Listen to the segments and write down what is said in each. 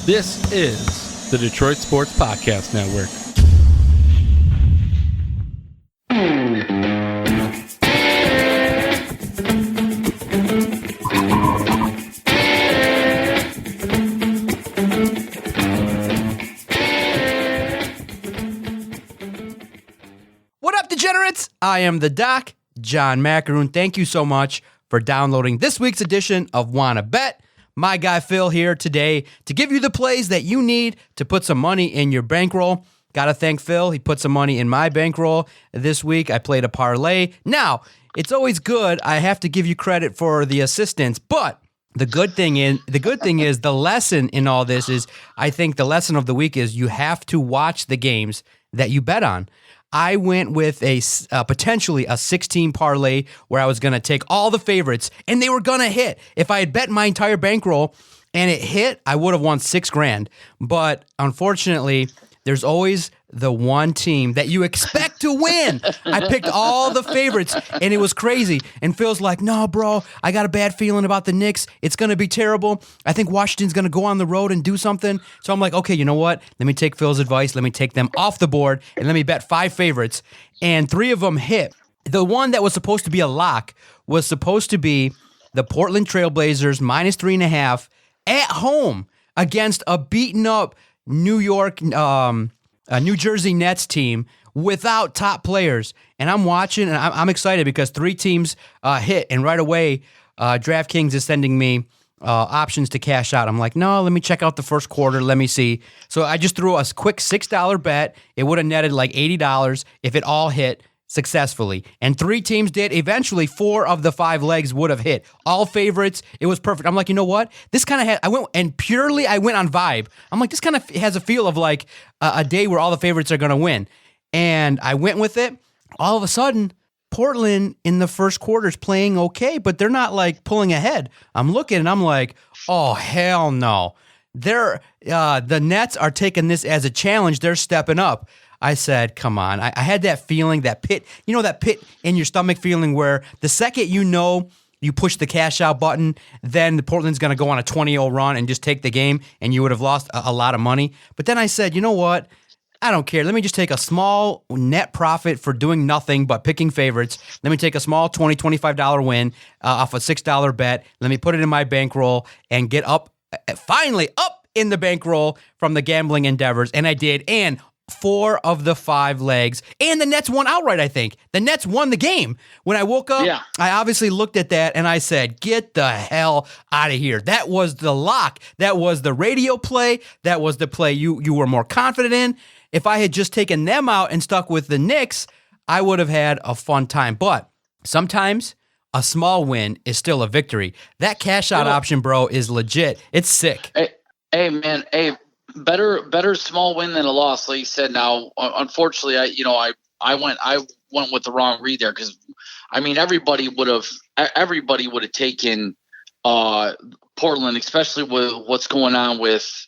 This is the Detroit Sports Podcast Network. What up, degenerates? I am the Doc, John Macaroon. Thank you so much for downloading this week's edition of Wanna Bet. My guy Phil here today to give you the plays that you need to put some money in your bankroll. Gotta thank Phil. He put some money in my bankroll this week. I played a parlay. Now, it's always good. I have to give you credit for the assistance, but the good thing is the lesson in all this is, I think the lesson of the week is you have to watch the games that you bet on. I went with a potentially a 16 parlay where I was going to take all the favorites and they were going to hit. If I had bet my entire bankroll and it hit, I would have won $6,000. But unfortunately, there's always the one team that you expect to win. I picked all the favorites and it was crazy. And Phil's like, no, bro, I got a bad feeling about the Knicks. It's going to be terrible. I think Washington's going to go on the road and do something. So I'm like, okay, you know what? Let me take Phil's advice. Let me take them off the board and let me bet 5 favorites. And 3 of them hit. The one that was supposed to be a lock was supposed to be the Portland Trailblazers minus 3.5 at home against a beaten up New Jersey Nets team without top players. And I'm watching, and I'm excited because 3 teams hit, and right away, DraftKings is sending me options to cash out. I'm like, no, let me check out the first quarter. Let me see. So I just threw a quick $6 bet. It would have netted like $80 if it all hit successfully. And 3 teams did. Eventually, 4 of the 5 legs would have hit. All favorites. It was perfect. I'm like, you know what? This kind of I went on vibe. I'm like, this kind of has a feel of like a day where all the favorites are going to win. And I went with it. All of a sudden, Portland in the first quarter is playing okay, but they're not like pulling ahead. I'm looking and I'm like, oh, hell no. The Nets are taking this as a challenge. They're stepping up. I said, come on. I had that feeling, that pit in your stomach feeling where the second you push the cash out button, then the Portland's going to go on a 20-0 run and just take the game, and you would have lost a lot of money. But then I said, you know what? I don't care. Let me just take a small net profit for doing nothing but picking favorites. Let me take a small $20, $25 win off a $6 bet. Let me put it in my bankroll and get finally up in the bankroll from the gambling endeavors. And I did. And 4 of the 5 legs, and the Nets won outright, I think. The Nets won the game. When I woke up, I obviously looked at that, and I said, get the hell out of here. That was the lock. That was the radio play. That was the play you were more confident in. If I had just taken them out and stuck with the Knicks, I would have had a fun time. But sometimes a small win is still a victory. That cash out option, bro, is legit. It's sick. Hey, man, better small win than a loss, like you said. Now, unfortunately, I went with the wrong read there because, I mean, everybody would have taken Portland, especially with what's going on with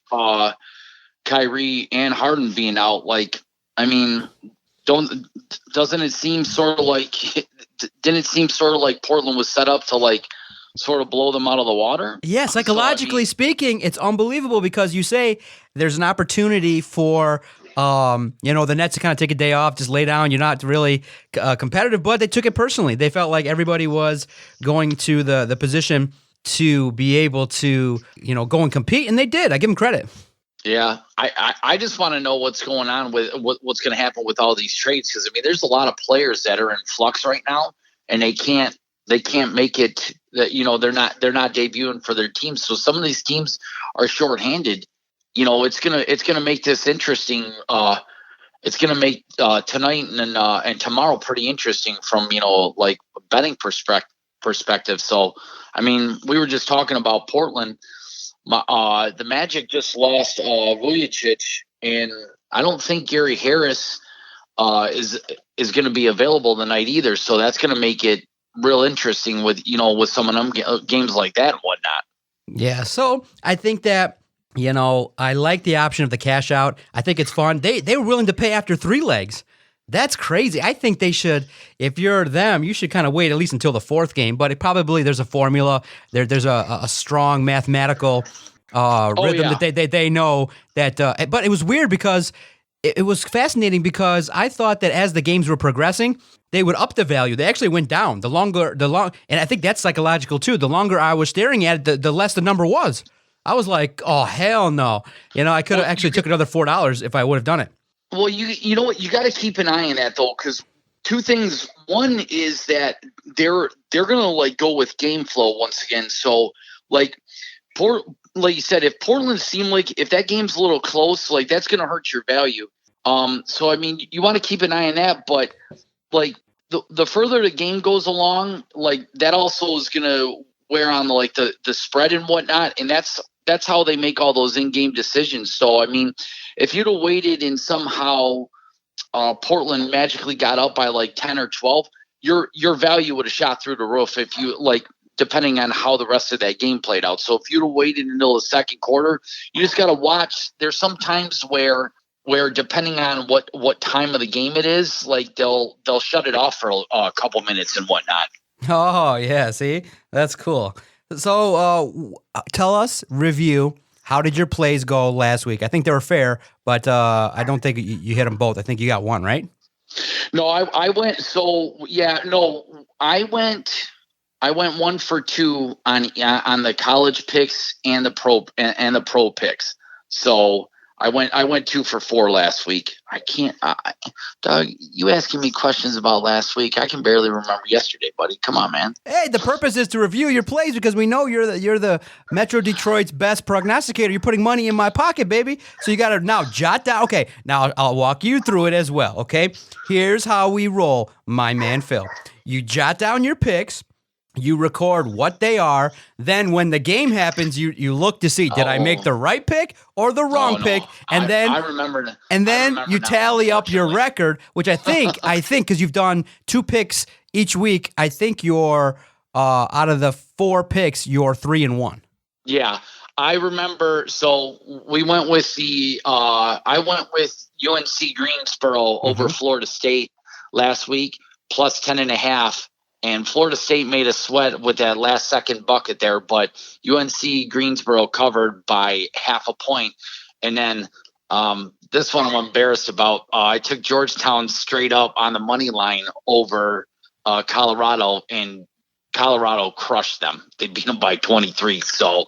Kyrie and Harden being out. Like, I mean, didn't it seem sort of like Portland was set up to like sort of blow them out of the water? Yeah, psychologically speaking, it's unbelievable because you say there's an opportunity for the Nets to kind of take a day off, just lay down. You're not really competitive, but they took it personally. They felt like everybody was going to the position to be able to go and compete, and they did. I give them credit. Yeah, I just want to know what's going on with what's going to happen with all these trades, because I mean, there's a lot of players that are in flux right now, and they can't make it. That they're not debuting for their teams, so some of these teams are shorthanded. It's gonna make this interesting. It's gonna make tonight and tomorrow pretty interesting from like a betting perspective. So I mean, we were just talking about Portland. The Magic just lost Vujicic, and I don't think Gary Harris is going to be available tonight either. So that's going to make it real interesting with some of them games like that and whatnot. Yeah, so I think that I like the option of the cash out. I think it's fun. They were willing to pay after 3 legs. That's crazy. I think they should, if you're them, you should kind of wait at least until the 4th game. But there's a formula. There's a strong mathematical rhythm yeah. that they know that. But it was weird because it was fascinating because I thought that as the games were progressing, they would up the value. They actually went down. And I think that's psychological too. The longer I was staring at it, the less the number was. I was like, oh hell no! I could have actually took another $4 if I would have done it. Well, you know what? You got to keep an eye on that though, because two things. One is that they're gonna like go with game flow once again. So like like you said, if Portland seemed like if that game's a little close, like that's gonna hurt your value. So I mean, you want to keep an eye on that, but like the further the game goes along, like that also is gonna wear on like the spread and whatnot, and that's how they make all those in-game decisions. So I mean, if you'd have waited and somehow Portland magically got up by like 10 or 12, your value would have shot through the roof if you like, depending on how the rest of that game played out. So if you'd have waited until the second quarter, you just got to watch. There's some times where depending on what time of the game it is, like they'll shut it off for a couple minutes and whatnot. Oh yeah, see, that's cool. So tell us, review. How did your plays go last week? I think they were fair, but I don't think you hit them both. I think you got one, right? No, I went. So yeah, no, I went 1 for 2 on the college picks and the pro picks. So I went 2 for 4 last week. I can't, Doug, you asking me questions about last week. I can barely remember yesterday, buddy. Come on, man. Hey, the purpose is to review your plays because we know you're the Metro Detroit's best prognosticator. You're putting money in my pocket, baby. So you got to now jot down. Okay, now I'll walk you through it as well. Okay, here's how we roll, my man Phil. You jot down your picks. You record what they are. Then when the game happens, you look to see, did I make the right pick or the wrong pick? And I remember. And then you tally up your record, which I think because you've done 2 picks each week, I think you're out of the 4 picks, you're 3-1. Yeah, I remember. So we went with I went with UNC Greensboro over Florida State last week, plus 10.5. And Florida State made a sweat with that last second bucket there, but UNC Greensboro covered by half a point. And then this one I'm embarrassed about. I took Georgetown straight up on the money line over Colorado, and Colorado crushed them. They beat them by 23. So,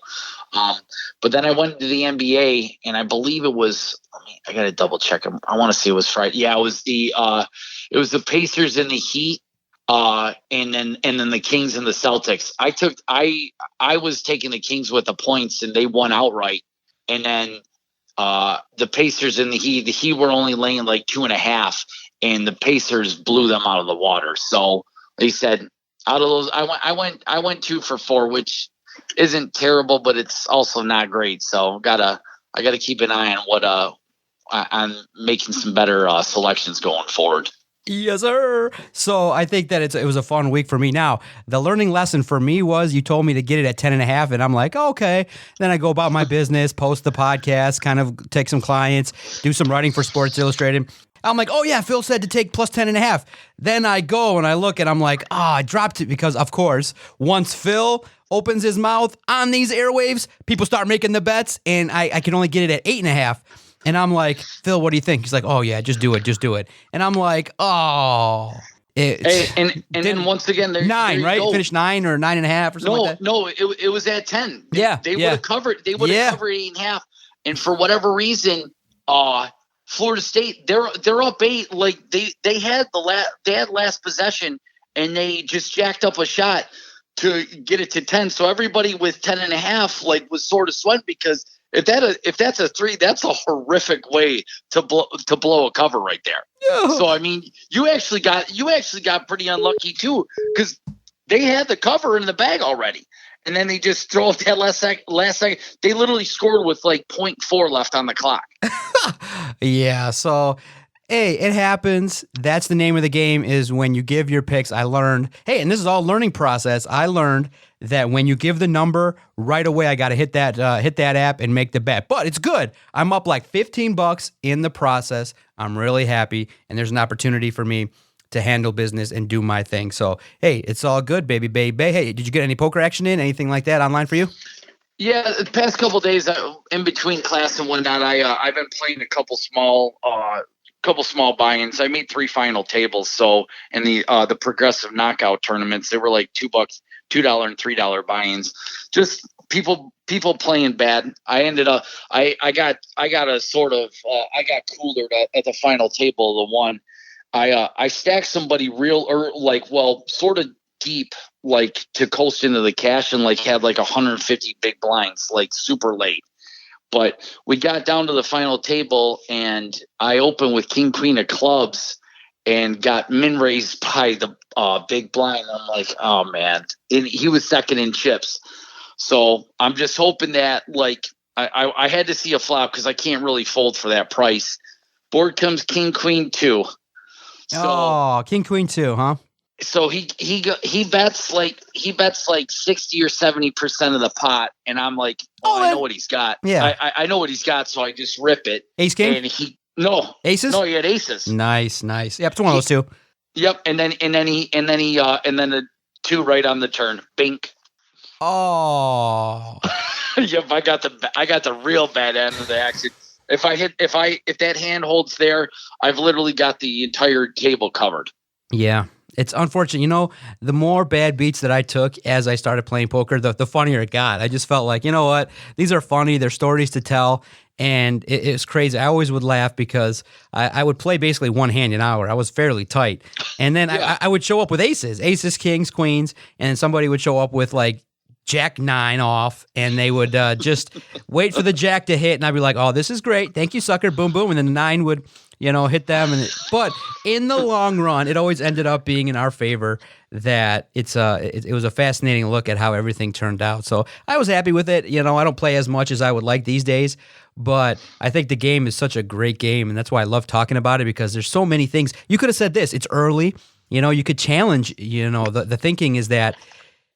but then I went to the NBA, and I believe it was. I got to double check them. I want to see it was Friday. Yeah, it was the Pacers and the Heat. And then the Kings and the Celtics. I was taking the Kings with the points, and they won outright. And then the Pacers and the Heat were only laying like 2.5, and the Pacers blew them out of the water. So they said out of those, I went 2 for 4, which isn't terrible, but it's also not great. So I gotta keep an eye on what on making some better selections going forward. Yes, sir. So I think that it was a fun week for me. Now, the learning lesson for me was you told me to get it at 10.5, and I'm like, oh, okay. Then I go about my business, post the podcast, kind of take some clients, do some writing for Sports Illustrated. I'm like, oh, yeah, Phil said to take plus 10.5. Then I go and I look, and I'm like, I dropped it because, of course, once Phil opens his mouth on these airwaves, people start making the bets, and I can only get it at 8.5. And I'm like, Phil, what do you think? He's like, oh, yeah, just do it. And I'm like, oh. And then once again, 9, right? You finished 9 or 9.5 or something like that? No, it was at 10. They would have covered. They would have covered 8.5. And for whatever reason, Florida State, they're up 8. Like they had last possession, and they just jacked up a shot to get it to 10. So everybody with 10.5 like was sort of sweating because. If that's a 3, that's a horrific way to blow a cover right there. Yeah. So I mean, you actually got pretty unlucky too because they had the cover in the bag already, and then they just throw it that last second. They literally scored with like 0.4 left on the clock. Yeah. So. Hey, it happens. That's the name of the game is when you give your picks. I learned, hey, and this is all learning process. I learned that when you give the number right away, I got to hit that app and make the bet. But it's good. I'm up like $15 in the process. I'm really happy. And there's an opportunity for me to handle business and do my thing. So, hey, it's all good, baby. Hey, did you get any poker action in? Anything like that online for you? Yeah, the past couple of days, in between class and whatnot, I've been playing a couple small buy-ins. I made 3 final tables. So in the progressive knockout tournaments, they were like $2, $2 and $3 buy-ins. Just people playing bad. I ended up I got a sort of I got coolered at the final table of the one. I stacked somebody sort of deep, like to coast into the cash, and like had like 150 big blinds, like super late. But we got down to the final table, and I opened with king queen of clubs and got min raised by the big blind. I'm like, oh man, and he was second in chips. So I'm just hoping that like I had to see a flop because I can't really fold for that price. Board comes king queen 2. So, king queen 2, huh? So he bets like 60 or 70% of the pot, and I'm like, I know what he's got. Yeah, I know what he's got, so I just rip it. Ace king, and aces. No, he had aces. Nice. Yep, it's one of those two. Yep, and then the 2 right on the turn. Bink. Oh. Yep, I got the real bad end of the action. If that hand holds there, I've literally got the entire table covered. Yeah. It's unfortunate. You know, the more bad beats that I took as I started playing poker, the funnier it got. I just felt like, you know what? These are funny. They're stories to tell. And it's crazy. I always would laugh because I would play basically one hand an hour. I was fairly tight. And then I would show up with aces, kings, queens, and somebody would show up with like Jack 9 off, and they would just wait for the Jack to hit. And I'd be like, oh, this is great. Thank you, sucker. Boom, boom. And then the 9 would hit them. But in the long run, it always ended up being in our favor that it was a fascinating look at how everything turned out. So I was happy with it. I don't play as much as I would like these days, but I think the game is such a great game, and that's why I love talking about it, because there's so many things. You could have said this. It's early. You could challenge, the thinking is that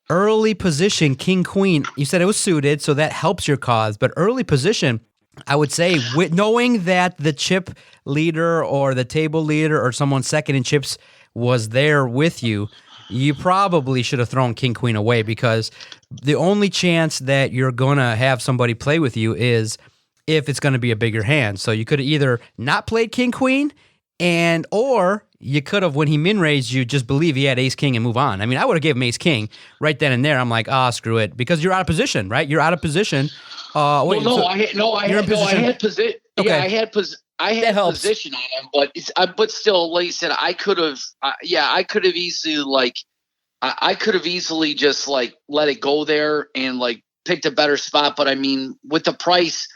early position, king, queen, you said it was suited, so that helps your cause. But early position, I would say, with knowing that the chip leader or the table leader or someone second in chips was there with you, you probably should have thrown king, queen away, because the only chance that you're going to have somebody play with you is if it's going to be a bigger hand. So you could have either not played king, queen, or you could have, when he min-raised you, just believe he had ace-king and move on. I mean, I would have given him ace-king right then and there. I'm like, screw it, because you're out of position, right? You're out of position. I had position. Okay. Yeah, I had position on him, but still, like you said, I could have easily just like let it go there and like picked a better spot. But I mean, with the price,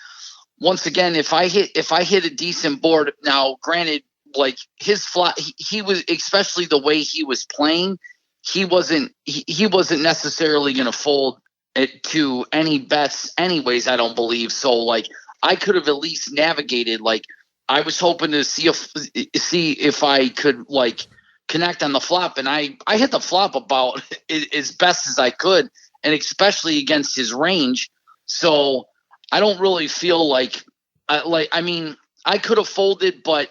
once again, if I hit a decent board, now granted, like his flop, he was, especially the way he was playing, he wasn't necessarily going to fold it to any bets anyways, I don't believe. So like I could have at least navigated, like I was hoping to see if I could like connect on the flop, and I hit the flop about as best as I could, and especially against his range. So I don't really feel like I could have folded, but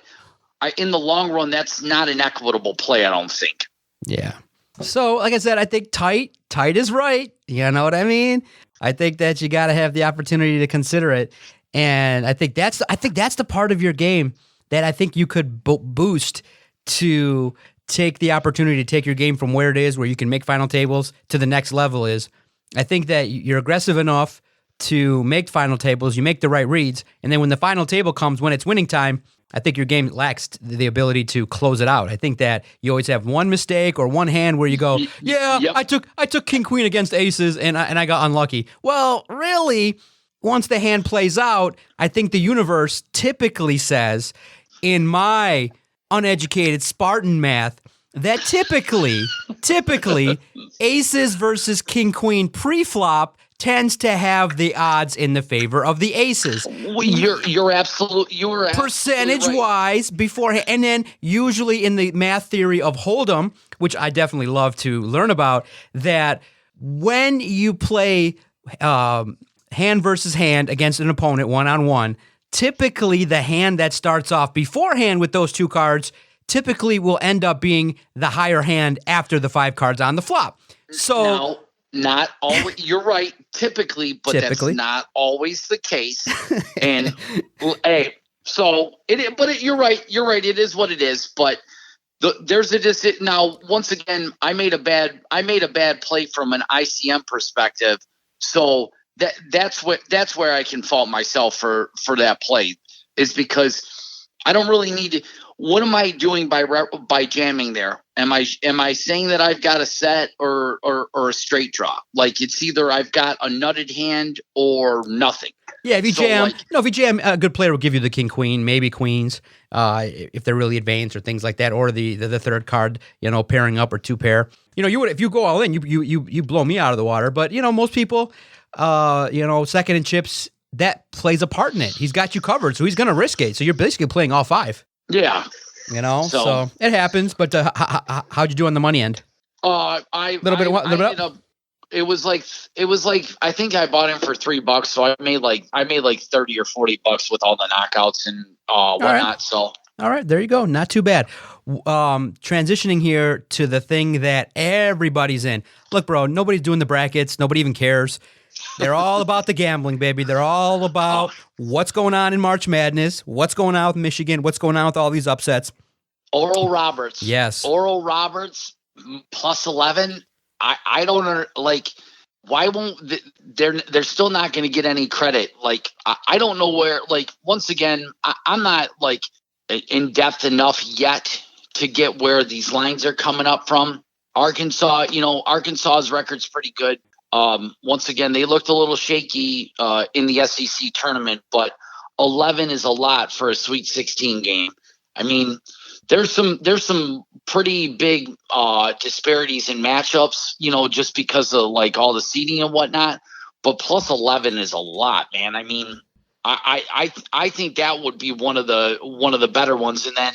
in the long run, that's not an equitable play, I don't think. Yeah. So, like I said, I think tight is right. You know what I mean? I think that you got to have the opportunity to consider it, and I think that's the part of your game that I think you could boost to take the opportunity to take your game from where it is, where you can make final tables, to the next level. Is I think that you're aggressive enough to make final tables, you make the right reads, and then when the final table comes, when it's winning time, I think your game lacks the ability to close it out. I think that you always have one mistake or one hand where you go, yeah, yep. I took king queen against aces and I got unlucky. Well, really, once the hand plays out, I think the universe typically says, in my uneducated Spartan math, that typically aces versus king queen pre-flop tends to have the odds in the favor of the aces. You're absolutely percentage-wise right. Beforehand, and then usually in the math theory of Hold'em, which I definitely love to learn about, that when you play hand versus hand against an opponent one-on-one, typically the hand that starts off beforehand with those 2 cards typically will end up being the higher hand after the 5 cards on the flop. So Not always. You're right, typically, but that's not always the case. And hey, you're right. You're right. It is what it is. But there's a now. Once again, I made a bad play from an ICM perspective. So that's where I can fault myself for that play, is because I don't really need to. What am I doing by jamming there? Am I saying that I've got a set or a straight draw? Like, it's either I've got a nutted hand or nothing. Yeah, if you jam, a good player will give you the king queen, maybe queens, if they're really advanced or things like that, or the third card, pairing up or two pair. You would, if you go all in, you blow me out of the water. But most people, second in chips, that plays a part in it. He's got you covered, so he's going to risk it. So you're basically playing all five. Yeah. So it happens. But how'd you do on the money end? It was like I think I bought him for $3, so I made like $30 or $40 with all the knockouts and whatnot. Right. So all right, there you go. Not too bad. Transitioning here to the thing that everybody's in. Look, bro, nobody's doing the brackets. Nobody even cares. They're all about the gambling, baby. They're all about what's going on in March Madness, what's going on with Michigan, what's going on with all these upsets. Oral Roberts. Yes. Oral Roberts plus 11. I don't like. Why won't they're still not going to get any credit? Like, I don't know where. Like, once again, I'm not like in depth enough yet to get where these lines are coming up from. Arkansas, Arkansas's record's pretty good. Once again, they looked a little shaky in the SEC tournament, but 11 is a lot for a Sweet 16 game. I mean, there's some pretty big disparities in matchups, just because of like all the seeding and whatnot. But plus 11 is a lot, man. I mean, I think that would be one of the better ones. And then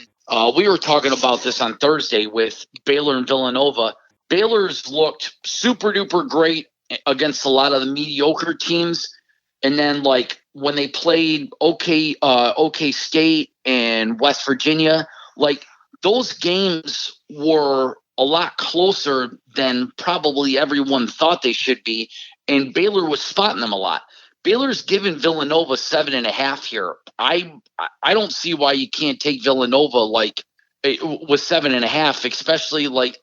we were talking about this on Thursday with Baylor and Villanova. Baylor's looked super duper great against a lot of the mediocre teams. And then like when they played OK State and West Virginia, like those games were a lot closer than probably everyone thought they should be. And Baylor was spotting them a lot. Baylor's given Villanova 7.5 here. I don't see why you can't take Villanova like with 7.5, especially like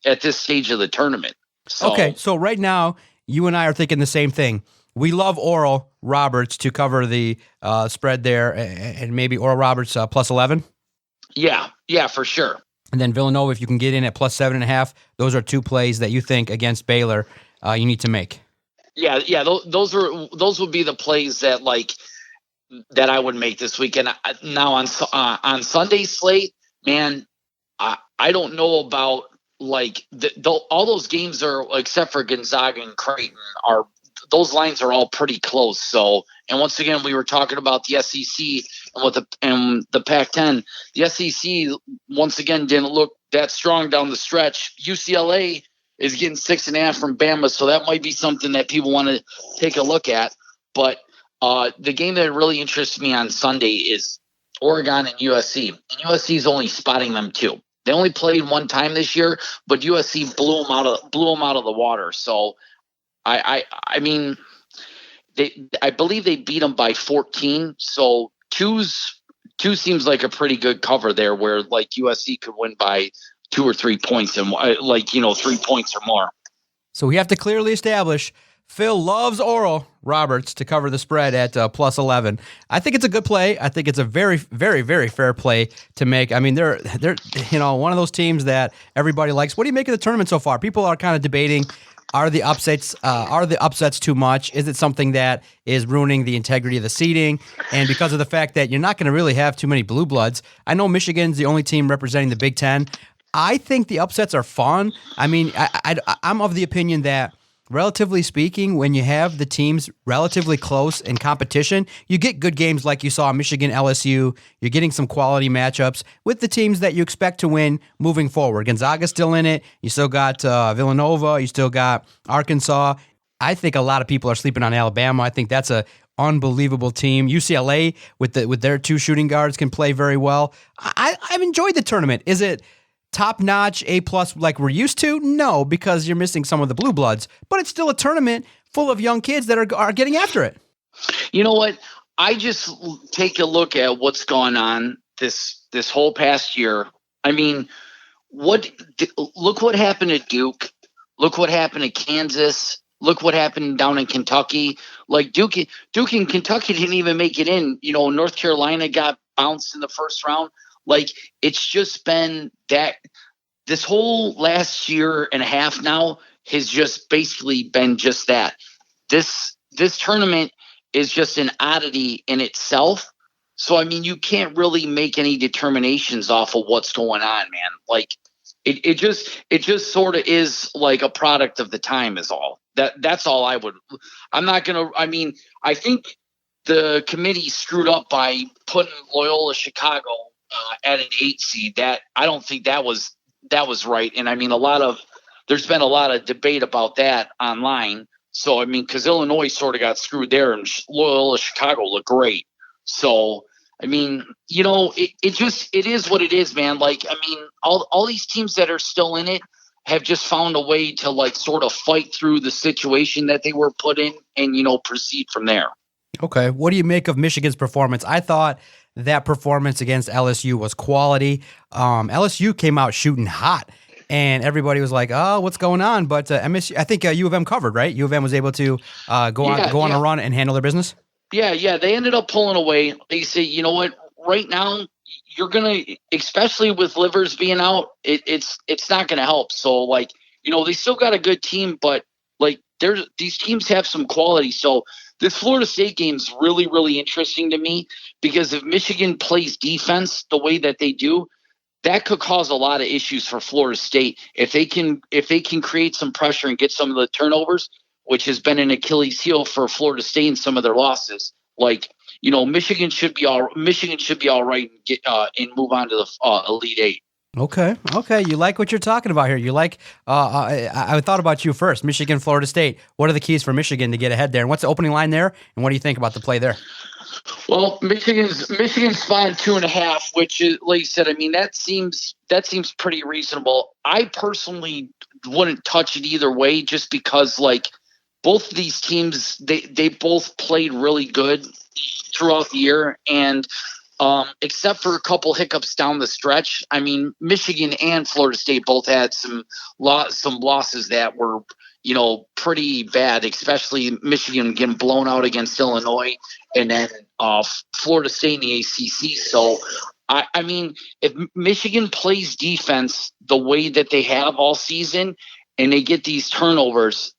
at this stage of the tournament. So, okay, so right now, you and I are thinking the same thing. We love Oral Roberts to cover the spread there, and maybe Oral Roberts plus 11? Yeah, for sure. And then Villanova, if you can get in at plus 7.5, those are two plays that you think against Baylor you need to make. Yeah. Those would be the plays that that I would make this weekend. Now on Sunday's slate, man, I don't know about all those games are, except for Gonzaga and Creighton, those lines are all pretty close. So, and once again, we were talking about the SEC and the Pac-10. The SEC once again didn't look that strong down the stretch. UCLA is getting 6.5 from Bama, so that might be something that people want to take a look at. But the game that really interests me on Sunday is Oregon and USC. And USC is only spotting them too. They only played one time this year, but USC blew them out of the water. So I mean, I believe they beat them by 14. So two seems like a pretty good cover there, where like USC could win by 2 or 3 points and 3 points or more. So we have to clearly establish Phil loves Oral Roberts to cover the spread at plus 11. I think it's a good play. I think it's a very, very, very fair play to make. I mean, they're one of those teams that everybody likes. What do you make of the tournament so far? People are kind of debating, are the upsets too much? Is it something that is ruining the integrity of the seeding? And because of the fact that you're not going to really have too many blue bloods, I know Michigan's the only team representing the Big Ten. I think the upsets are fun. I mean, I'm of the opinion that, relatively speaking, when you have the teams relatively close in competition, you get good games like you saw Michigan, LSU. You're getting some quality matchups with the teams that you expect to win moving forward. Gonzaga's still in it. You still got Villanova. You still got Arkansas. I think a lot of people are sleeping on Alabama. I think that's a unbelievable team. UCLA with their two shooting guards can play very well. I've enjoyed the tournament. Is it top-notch A+ like we're used to? No, because you're missing some of the blue bloods. But it's still a tournament full of young kids that are getting after it. You know what? I just take a look at what's gone on this whole past year. I mean, look what happened at Duke. Look what happened at Kansas. Look what happened down in Kentucky. Like Duke and Kentucky didn't even make it in. North Carolina got bounced in the first round. Like, it's just been that this whole last year and a half now has just basically been just that. This tournament is just an oddity in itself. So, I mean, you can't really make any determinations off of what's going on, man. Like, it just sort of is like a product of the time is all. That's all I think the committee screwed up by putting Loyola Chicago at an 8 seed. That I don't think that was right. And I mean, there's been a lot of debate about that online. So, I mean, because Illinois sort of got screwed there and Loyola Chicago looked great. So, I mean, it is what it is, man. Like, I mean, all these teams that are still in it have just found a way to like sort of fight through the situation that they were put in and, proceed from there. Okay. What do you make of Michigan's performance? I thought that performance against LSU was quality. LSU came out shooting hot. And everybody was like, "Oh, what's going on?" But MSU, I think U of M covered, right? U of M was able to go on a run and handle their business. Yeah. They ended up pulling away. They say, you know what? Right now, you're gonna, especially with Livers being out, it's not gonna help. So, like, they still got a good team, but like, these teams have some quality. So, this Florida State game is really, really interesting to me because if Michigan plays defense the way that they do, that could cause a lot of issues for Florida State if they can create some pressure and get some of the turnovers, which has been an Achilles heel for Florida State in some of their losses. Like, Michigan should be all right and get and move on to the Elite Eight. Okay. You like what you're talking about here. You like. I thought about you first. Michigan, Florida State. What are the keys for Michigan to get ahead there? And what's the opening line there? And what do you think about the play there? Well, Michigan's spot 2.5, which is, like you said, I mean, that seems pretty reasonable. I personally wouldn't touch it either way, just because like both of these teams, they both played really good throughout the year, and except for a couple hiccups down the stretch, I mean, Michigan and Florida State both had some losses that were, pretty bad, especially Michigan getting blown out against Illinois, and then Florida State in the ACC. So, I mean, if Michigan plays defense the way that they have all season and they get these turnovers,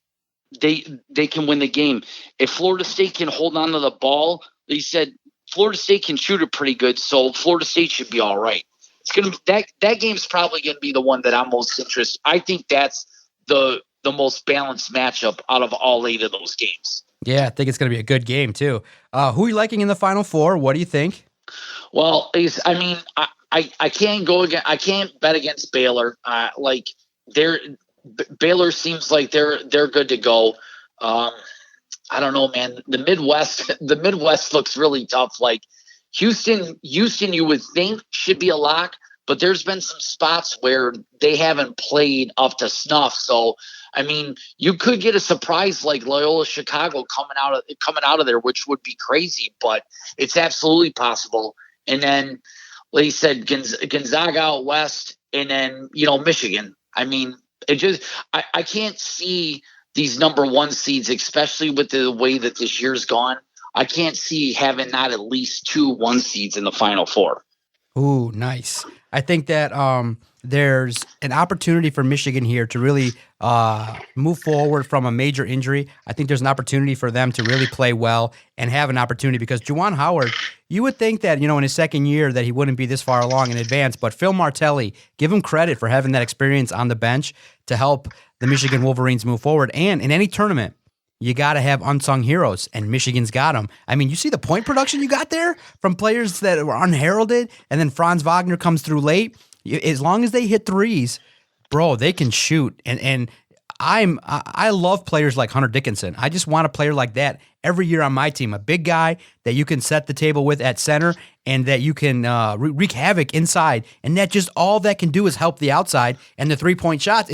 they can win the game. If Florida State can hold on to the ball, they said Florida State can shoot it pretty good, so Florida State should be all right. It's gonna that game's probably gonna be the one that I'm most interested. I think that's the most balanced matchup out of all 8 of those games. Yeah, I think it's going to be a good game too. Who are you liking in the Final Four? What do you think? Well, I mean, I can't go again. I can't bet against Baylor. Baylor seems like they're good to go. I don't know, man. The Midwest looks really tough. Like Houston, you would think should be a lock, but there's been some spots where they haven't played up to snuff. So, I mean, you could get a surprise like Loyola Chicago coming out of there, which would be crazy, but it's absolutely possible. And then, like you said, Gonzaga out west, and then Michigan. I mean, I can't see these number 1 seeds, especially with the way that this year's gone. I can't see having not at least 2 1 seeds in the Final Four. Ooh, nice. I think that there's an opportunity for Michigan here to really move forward from a major injury. I think there's an opportunity for them to really play well and have an opportunity, because Juwan Howard, you would think that, in his second year that he wouldn't be this far along in advance, but Phil Martelli, give him credit for having that experience on the bench to help the Michigan Wolverines move forward. And in any tournament, you got to have unsung heroes, and Michigan's got them. I mean, you see the point production you got there from players that were unheralded, and then Franz Wagner comes through late. As long as they hit threes, bro, they can shoot. And I love players like Hunter Dickinson. I just want a player like that every year on my team. A big guy that you can set the table with at center and that you can wreak havoc inside. And that just all that can do is help the outside and the 3-point shots.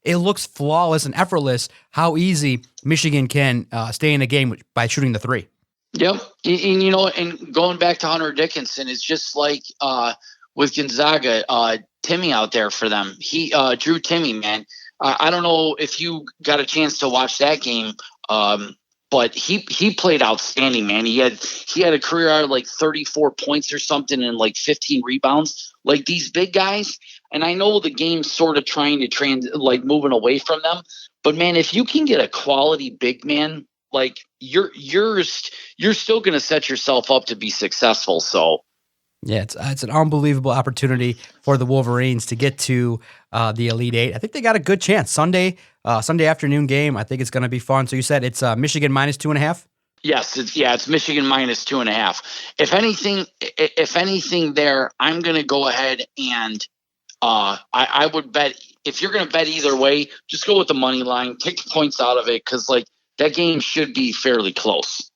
It looks flawless and effortless how easy Michigan can stay in a game by shooting the three. Yep. And going back to Hunter Dickinson, it's just like with Gonzaga, Timmy out there for them. He Drew Timmy, man. I don't know if you got a chance to watch that game, but he played outstanding, man. He had a career out of like 34 points or something and like 15 rebounds. Like these big guys, and I know the game's sort of trying to moving away from them, but man, if you can get a quality big man, like you're still going to set yourself up to be successful. So. Yeah, it's an unbelievable opportunity for the Wolverines to get to the Elite Eight. I think they got a good chance. Sunday afternoon game. I think it's going to be fun. So you said it's Michigan minus 2.5? Yes, it's Michigan minus 2.5. If anything there, I'm going to go ahead and I would bet if you're going to bet either way, just go with the money line. Take the points out of it because like that game should be fairly close.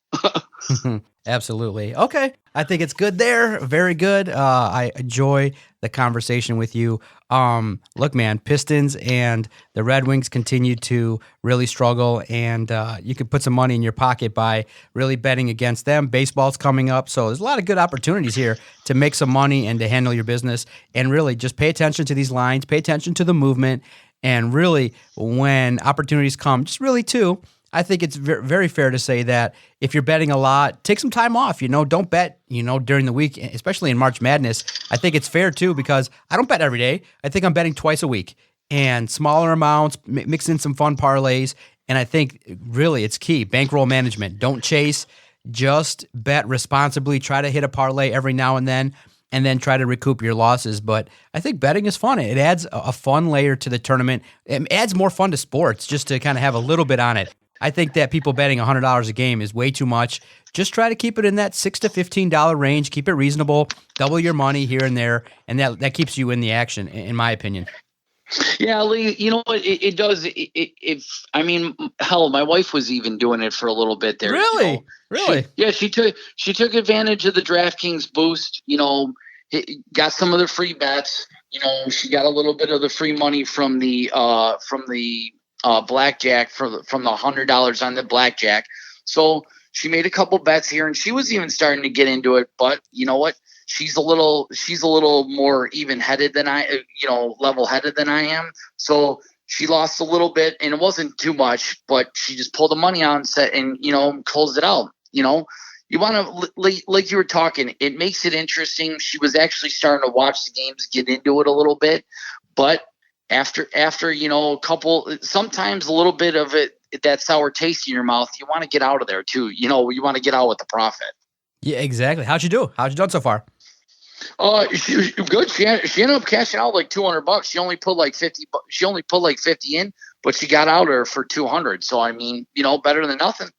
Absolutely. Okay. I think it's good there. Very good. I enjoy the conversation with you. Look, man, Pistons and the Red Wings continue to really struggle, and you can put some money in your pocket by really betting against them. Baseball's coming up, so there's a lot of good opportunities here to make some money and to handle your business, and really just pay attention to these lines, pay attention to the movement, and really when opportunities come, just really I think it's very fair to say that if you're betting a lot, take some time off. Don't bet, during the week, especially in March Madness. I think it's fair too because I don't bet every day. I think I'm betting twice a week and smaller amounts, mix in some fun parlays. And I think really it's key. Bankroll management. Don't chase. Just bet responsibly. Try to hit a parlay every now and then try to recoup your losses. But I think betting is fun. It adds a fun layer to the tournament. It adds more fun to sports just to kind of have a little bit on it. I think that people betting $100 a game is way too much. Just try to keep it in that $6 to $15 range. Keep it reasonable. Double your money here and there, and that keeps you in the action, in my opinion. Yeah, Lee, you know what? It does. Hell, my wife was even doing it for a little bit there. Really? Really? She took advantage of the DraftKings boost. Got some of the free bets. She got a little bit of the free money from the blackjack from the $100 on the blackjack. So she made a couple bets here, and she was even starting to get into it. But you know what? She's a little more even-headed than level-headed than I am. So she lost a little bit, and it wasn't too much, but she just pulled the money out and set and closed it out. You want to, like you were talking, it makes it interesting. She was actually starting to watch the games, get into it a little bit, but after a couple, sometimes a little bit of it, that sour taste in your mouth, you want to get out of there too. You want to get out with the profit. Yeah, exactly. How'd you do? How'd you done so far? She was good. She ended up cashing out like $200. She only put like 50. She only put like 50 in, but she got out of her for 200. So I mean, better than nothing.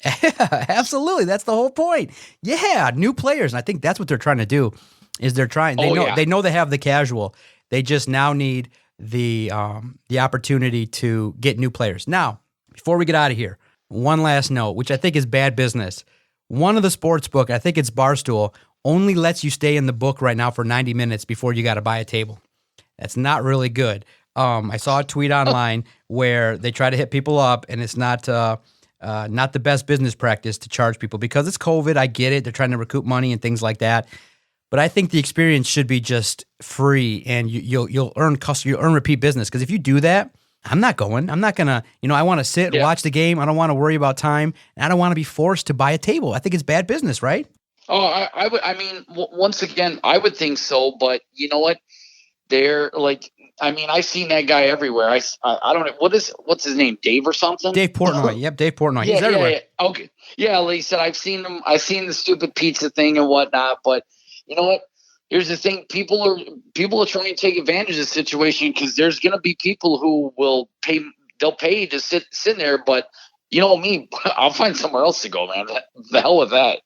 Absolutely, that's the whole point. Yeah, new players. And I think that's what they're trying to do. Is they're trying. They know they have the casual. They just now need the opportunity to get new players. Now, before we get out of here, one last note, which I think is bad business. One of the sports book, I think it's Barstool, only lets you stay in the book right now for 90 minutes before you got to buy a table. That's not really good. I saw a tweet online where they try to hit people up, and it's not the best business practice to charge people because it's COVID. I get it. They're trying to recoup money and things like that. But I think the experience should be just free, and you'll earn repeat business. Because if you do that, I'm not going. I'm not gonna. I want to sit and watch the game. I don't want to worry about time, and I don't want to be forced to buy a table. I think it's bad business, right? Oh, I would. I mean, once again, I would think so. But you know what? They're like. I mean, I've seen that guy everywhere. I don't know what's his name, Dave or something. Dave Portnoy. Yep, Dave Portnoy. He's everywhere. Yeah. Okay. Yeah, like he said, I've seen him. I've seen the stupid pizza thing and whatnot, but. You know what? Here's the thing: people are trying to take advantage of the situation because there's going to be people who will pay. They'll pay to sit there, but me, I'll find somewhere else to go, man. The hell with that.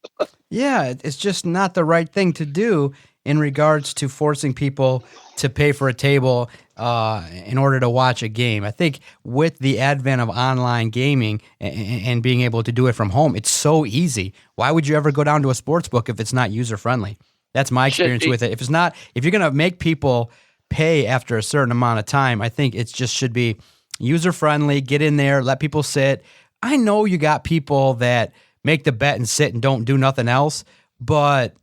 Yeah, it's just not the right thing to do in regards to forcing people to pay for a table. in order to watch a game. I think with the advent of online gaming and being able to do it from home, it's so easy. Why would you ever go down to a sports book if it's not user friendly? That's my experience with it. If you're going to make people pay after a certain amount of time, I think it just should be user friendly. Get in there, let people sit. I know you got people that make the bet and sit and don't do nothing else, but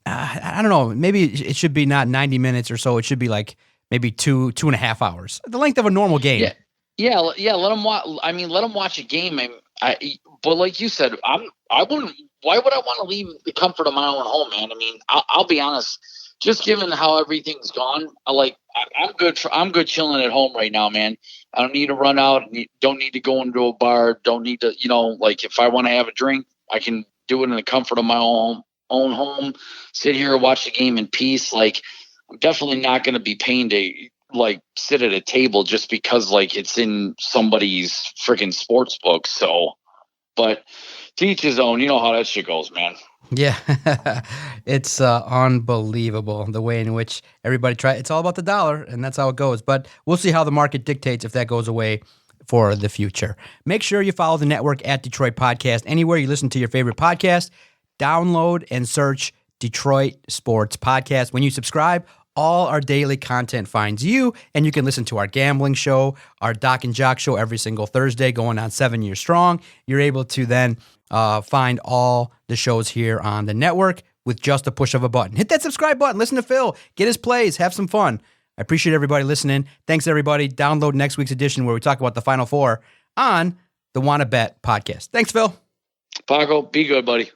I don't know. Maybe it should be not 90 minutes or so. It should be like maybe 2.5 hours, the length of a normal game. Yeah. Let them watch. I mean, let them watch a game. But like you said, I wouldn't. Why would I want to leave the comfort of my own home, man? I mean, I'll be honest. Just given how everything's gone, I'm good. I'm good chilling at home right now, man. I don't need to run out. Don't need to go into a bar. Don't need to, if I want to have a drink, I can do it in the comfort of my own home. Sit here and watch the game in peace. Like, I'm definitely not going to be paying to sit at a table just because it's in somebody's freaking sports book. So, but to each his own. You know how that shit goes, man. Yeah, it's unbelievable the way in which everybody tries. It's all about the dollar, and that's how it goes. But we'll see how the market dictates if that goes away for the future. Make sure you follow the network at Detroit Podcast. Anywhere you listen to your favorite podcast, download and search Detroit Sports Podcast. When you subscribe, all our daily content finds you, and you can listen to our gambling show, our Doc and Jock show every single Thursday, going on 7 years strong. You're able to then find all the shows here on the network with just a push of a button. Hit that subscribe button. Listen to Phil. Get his plays. Have some fun. I appreciate everybody listening. Thanks, everybody. Download next week's edition where we talk about the Final Four on the Wanna Bet podcast. Thanks, Phil. Paco, be good, buddy.